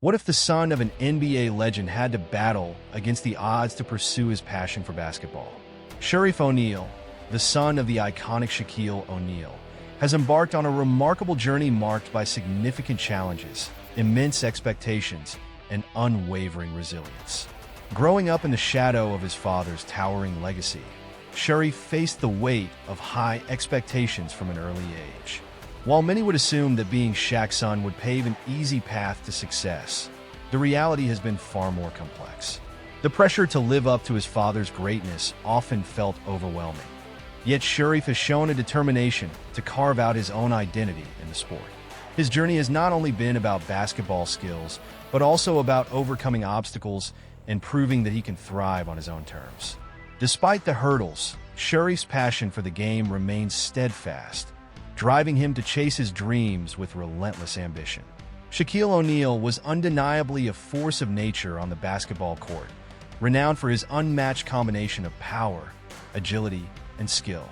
What if the son of an NBA legend had to battle against the odds to pursue his passion for basketball? Sharif O'Neal, the son of the iconic Shaquille O'Neal, has embarked on a remarkable journey marked by significant challenges, immense expectations, and unwavering resilience. Growing up in the shadow of his father's towering legacy, Sharif faced the weight of high expectations from an early age. While many would assume that being Shaq's son would pave an easy path to success, the reality has been far more complex. The pressure to live up to his father's greatness often felt overwhelming. Yet Sharif has shown a determination to carve out his own identity in the sport. His journey has not only been about basketball skills, but also about overcoming obstacles and proving that he can thrive on his own terms. Despite the hurdles, Sharif's passion for the game remains steadfast, driving him to chase his dreams with relentless ambition. Shaquille O'Neal was undeniably a force of nature on the basketball court, renowned for his unmatched combination of power, agility, and skill.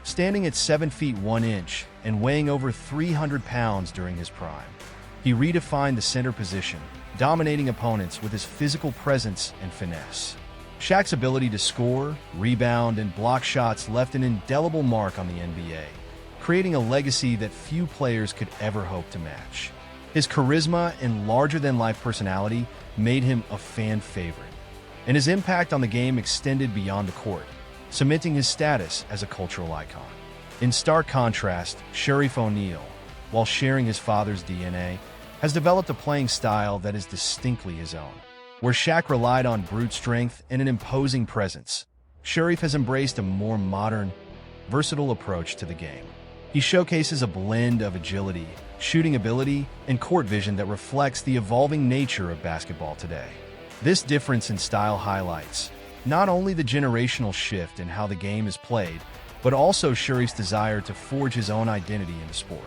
Standing at 7 feet 1 inch and weighing over 300 pounds during his prime, he redefined the center position, dominating opponents with his physical presence and finesse. Shaq's ability to score, rebound, and block shots left an indelible mark on the NBA, creating a legacy that few players could ever hope to match. His charisma and larger-than-life personality made him a fan favorite, and his impact on the game extended beyond the court, cementing his status as a cultural icon. In stark contrast, Sharif O'Neal, while sharing his father's DNA, has developed a playing style that is distinctly his own. Where Shaq relied on brute strength and an imposing presence, Sharif has embraced a more modern, versatile approach to the game. He showcases a blend of agility, shooting ability, and court vision that reflects the evolving nature of basketball today. This difference in style highlights not only the generational shift in how the game is played, but also Sharif's desire to forge his own identity in the sport.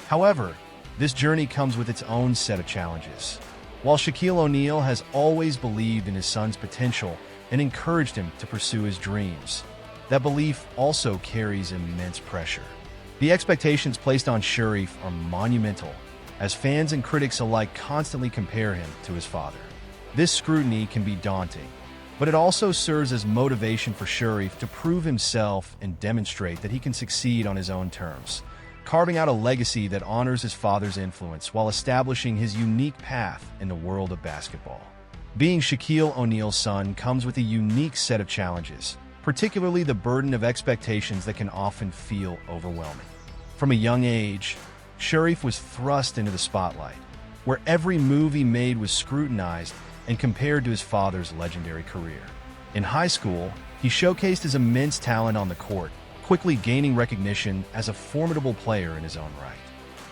However, this journey comes with its own set of challenges. While Shaquille O'Neal has always believed in his son's potential and encouraged him to pursue his dreams, that belief also carries immense pressure. The expectations placed on Sharif are monumental, as fans and critics alike constantly compare him to his father. This scrutiny can be daunting, but it also serves as motivation for Sharif to prove himself and demonstrate that he can succeed on his own terms, carving out a legacy that honors his father's influence while establishing his unique path in the world of basketball. Being Shaquille O'Neal's son comes with a unique set of challenges, particularly the burden of expectations that can often feel overwhelming. From a young age, Sharif was thrust into the spotlight, where every move he made was scrutinized and compared to his father's legendary career. In high school, he showcased his immense talent on the court, quickly gaining recognition as a formidable player in his own right.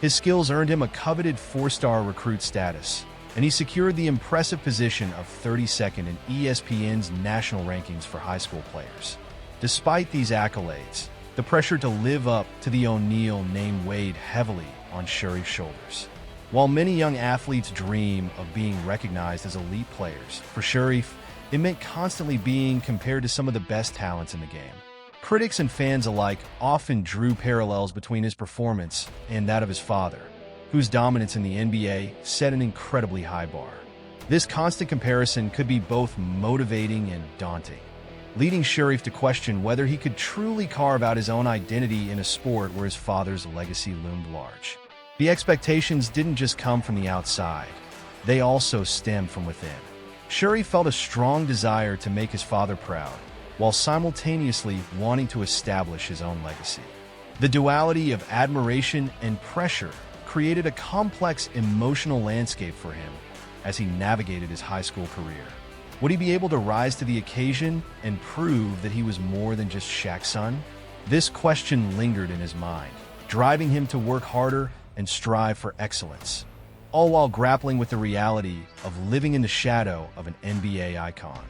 His skills earned him a coveted 4-star recruit status, and he secured the impressive position of 32nd in ESPN's national rankings for high school players. Despite these accolades, the pressure to live up to the O'Neal name weighed heavily on Sharif's shoulders. While many young athletes dream of being recognized as elite players, for Sharif, it meant constantly being compared to some of the best talents in the game. Critics and fans alike often drew parallels between his performance and that of his father, whose dominance in the NBA set an incredibly high bar. This constant comparison could be both motivating and daunting, leading Sharif to question whether he could truly carve out his own identity in a sport where his father's legacy loomed large. The expectations didn't just come from the outside, they also stemmed from within. Sharif felt a strong desire to make his father proud, while simultaneously wanting to establish his own legacy. The duality of admiration and pressure created a complex emotional landscape for him as he navigated his high school career. Would he be able to rise to the occasion and prove that he was more than just Shaq's son? This question lingered in his mind, driving him to work harder and strive for excellence, all while grappling with the reality of living in the shadow of an NBA icon.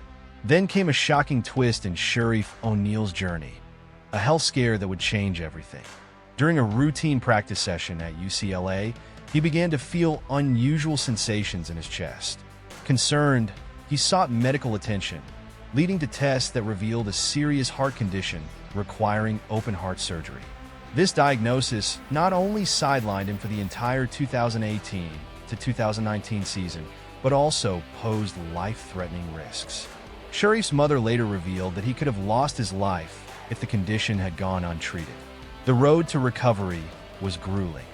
Then came a shocking twist in Sharif O'Neal's journey, a health scare that would change everything. During a routine practice session at UCLA, he began to feel unusual sensations in his chest. Concerned, he sought medical attention, leading to tests that revealed a serious heart condition requiring open-heart surgery. This diagnosis not only sidelined him for the entire 2018 to 2019 season, but also posed life-threatening risks. Sharif's mother later revealed that he could have lost his life if the condition had gone untreated. The road to recovery was grueling.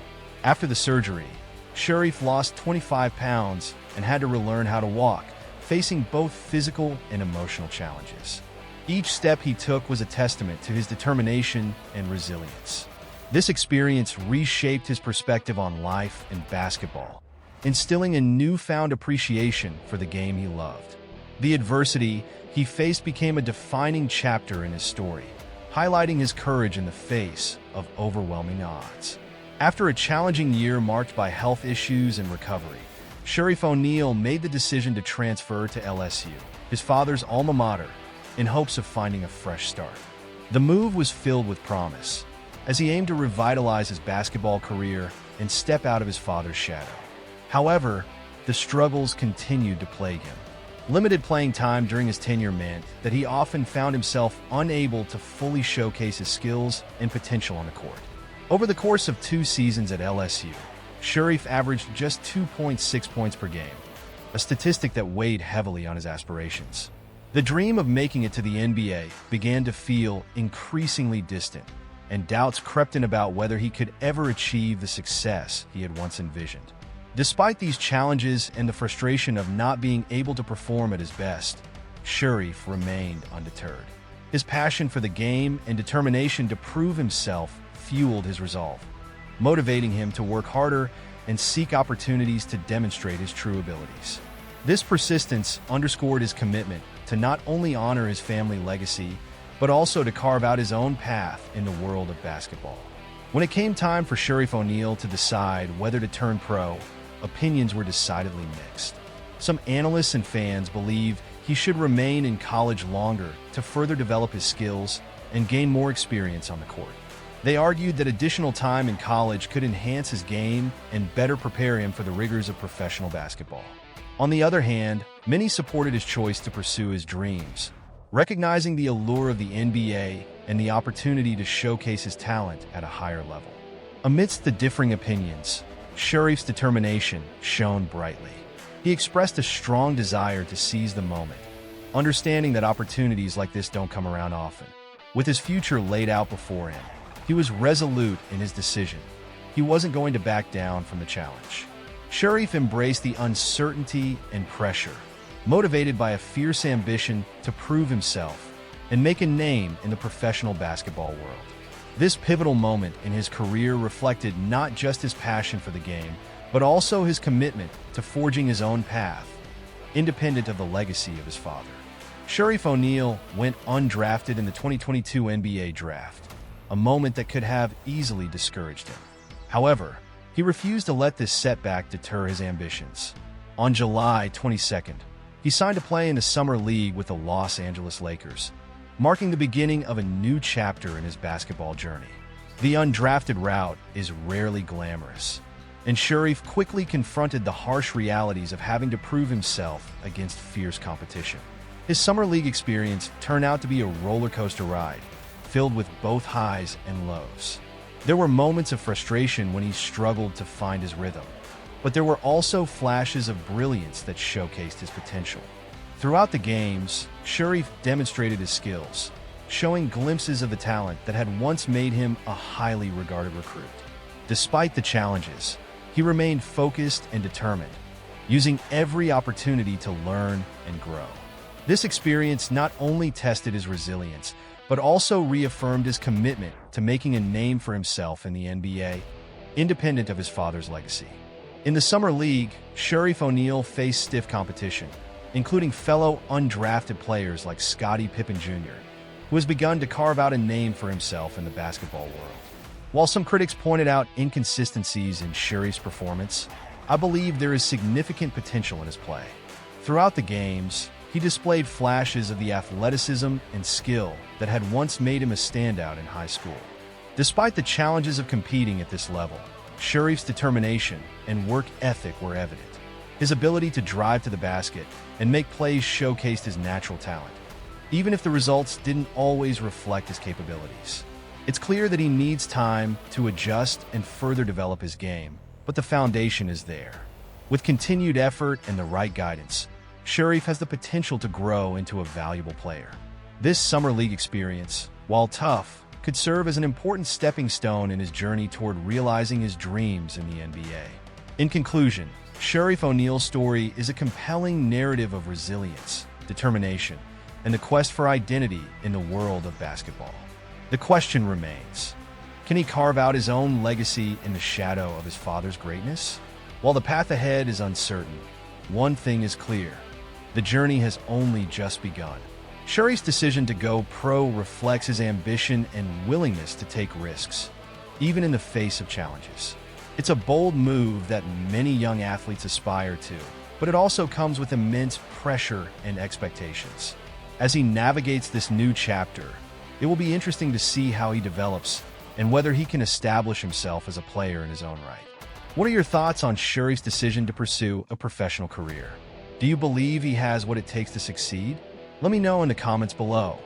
After the surgery, Sharif lost 25 pounds and had to relearn how to walk, facing both physical and emotional challenges. Each step he took was a testament to his determination and resilience. This experience reshaped his perspective on life and basketball, instilling a newfound appreciation for the game he loved. The adversity he faced became a defining chapter in his story, highlighting his courage in the face of overwhelming odds. After a challenging year marked by health issues and recovery, Sharif O'Neal made the decision to transfer to LSU, his father's alma mater, in hopes of finding a fresh start. The move was filled with promise, as he aimed to revitalize his basketball career and step out of his father's shadow. However, the struggles continued to plague him. Limited playing time during his tenure meant that he often found himself unable to fully showcase his skills and potential on the court. Over the course of 2 seasons at LSU, Sharif averaged just 2.6 points per game, a statistic that weighed heavily on his aspirations. The dream of making it to the NBA began to feel increasingly distant, and doubts crept in about whether he could ever achieve the success he had once envisioned. Despite these challenges and the frustration of not being able to perform at his best, Sharif remained undeterred. His passion for the game and determination to prove himself fueled his resolve, motivating him to work harder and seek opportunities to demonstrate his true abilities. This persistence underscored his commitment to not only honor his family legacy, but also to carve out his own path in the world of basketball. When it came time for Sharif O'Neal to decide whether to turn pro, opinions were decidedly mixed. Some analysts and fans believed he should remain in college longer to further develop his skills and gain more experience on the court. They argued that additional time in college could enhance his game and better prepare him for the rigors of professional basketball. On the other hand, many supported his choice to pursue his dreams, recognizing the allure of the NBA and the opportunity to showcase his talent at a higher level. Amidst the differing opinions, Sharif's determination shone brightly. He expressed a strong desire to seize the moment, understanding that opportunities like this don't come around often. With his future laid out before him, he was resolute in his decision. He wasn't going to back down from the challenge. Sharif embraced the uncertainty and pressure, motivated by a fierce ambition to prove himself and make a name in the professional basketball world. This pivotal moment in his career reflected not just his passion for the game, but also his commitment to forging his own path, independent of the legacy of his father. Sharif O'Neal went undrafted in the 2022 NBA Draft, a moment that could have easily discouraged him. However, he refused to let this setback deter his ambitions. On July 22nd, he signed to play in the Summer League with the Los Angeles Lakers, marking the beginning of a new chapter in his basketball journey. The undrafted route is rarely glamorous, and Sharif quickly confronted the harsh realities of having to prove himself against fierce competition. His Summer League experience turned out to be a roller coaster ride, filled with both highs and lows. There were moments of frustration when he struggled to find his rhythm, but there were also flashes of brilliance that showcased his potential. Throughout the games, Sharif demonstrated his skills, showing glimpses of the talent that had once made him a highly regarded recruit. Despite the challenges, he remained focused and determined, using every opportunity to learn and grow. This experience not only tested his resilience, but also reaffirmed his commitment to making a name for himself in the NBA, independent of his father's legacy. In the Summer League, Sharif O'Neal faced stiff competition, including fellow undrafted players like Scottie Pippen Jr., who has begun to carve out a name for himself in the basketball world. While some critics pointed out inconsistencies in Sharif's performance, I believe there is significant potential in his play. Throughout the games, he displayed flashes of the athleticism and skill that had once made him a standout in high school. Despite the challenges of competing at this level, Sharif's determination and work ethic were evident. His ability to drive to the basket and make plays showcased his natural talent, even if the results didn't always reflect his capabilities. It's clear that he needs time to adjust and further develop his game, but the foundation is there. With continued effort and the right guidance, Sharif has the potential to grow into a valuable player. This summer league experience, while tough, could serve as an important stepping stone in his journey toward realizing his dreams in the NBA. In conclusion, Sharif O'Neal's story is a compelling narrative of resilience, determination, and the quest for identity in the world of basketball. The question remains, can he carve out his own legacy in the shadow of his father's greatness? While the path ahead is uncertain, one thing is clear: the journey has only just begun. Sharif's decision to go pro reflects his ambition and willingness to take risks, even in the face of challenges. It's a bold move that many young athletes aspire to, but it also comes with immense pressure and expectations. As he navigates this new chapter, it will be interesting to see how he develops and whether he can establish himself as a player in his own right. What are your thoughts on Sharif's decision to pursue a professional career? Do you believe he has what it takes to succeed? Let me know in the comments below.